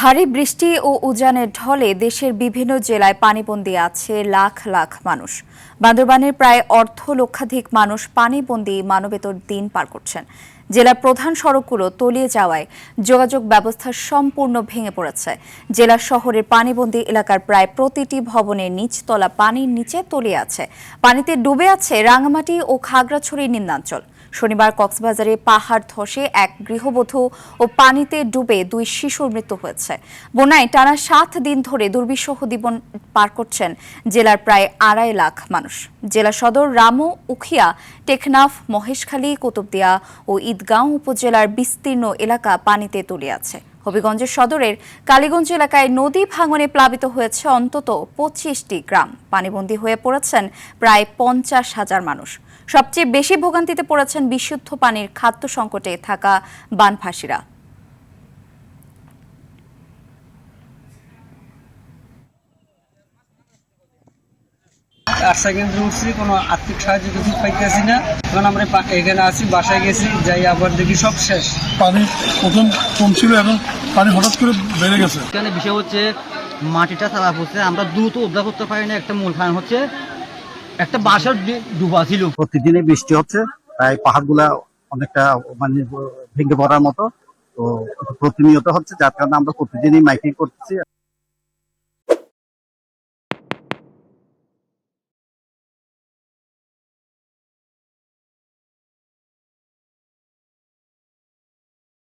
ভারী বৃষ্টি ও উজানের ঢলে দেশের বিভিন্ন জেলায় পানিবন্দী আছে লাখ লাখ মানুষ। বান্দরবানের প্রায় লক্ষাধিক মানুষ পানিবন্দী মানবেতর দিন পার করছেন। জেলার প্রধান সড়কগুলো তলিয়ে যাওয়ায় যোগাযোগ ব্যবস্থা সম্পূর্ণ ভেঙে পড়েছে। জেলার শহরের পানিবন্দী এলাকার প্রায় প্রতিটি ভবনের নিচতলা পানির নিচে তলিয়ে আছে। পানিতে ডুবে আছে রাঙামাটি ও খাগড়াছড়ির নিম্নাঞ্চল। শনিবার কক্সবাজারে পাহাড় ধসে এক গৃহবধূ ও পানিতে ডুবে 2 শিশুর মৃত্যু হয়েছে। বন্যায় টানা 7 দিন ধরে দুর্বিষহ জীবন পার করছেন জেলার প্রায় 2.5 লাখ মানুষ। জেলা সদর রামু, উখিয়া, টেকনাফ, মহেশখালী, কুতুবদিয়া ও ঈদগাঁও উপজেলার বিস্তীর্ণ এলাকা পানিতে তলিয়ে আছে। হবিগঞ্জের সদরের কালীগঞ্জ এলাকায় নদী ভাঙনে প্লাবিত হয়েছে অন্তত 25টি গ্রাম। পানিবন্দী হয়ে পড়েছেন প্রায় 50,000 মানুষ। সবচেয়ে বেশি ভোগান্তিতে পড়েছেন বিশুদ্ধ পানির খাদ্য সংকটে থাকা বানভাসীরা। আশা কেন্দ্রে উঠছি, কোনো আর্থিক সাহায্য কিছু পাইতেছি না। এখন আমরা এখানে আছি, বাসায় গেছি, যাই আবার দেখি সব শেষ। পানি প্রথম কম ছিল, এখন পানি হঠাৎ করে বেড়ে গেছে। এখানে বিষয় হচ্ছে মাটিটা খারাপ হচ্ছে, আমরা দ্রুত উদ্ধার করতে পারি না। একটা মূল কারণ হচ্ছে একটা বাসার ডুবা ছিল। প্রতিদিনই বৃষ্টি হচ্ছে, তাই পাহাড়গুলা অনেকটা মানে ভেঙে পড়ার মতো। তো প্রতিনিয়ত হচ্ছে, যার কারণে আমরা প্রতিদিনই মাইকিং করতেছি।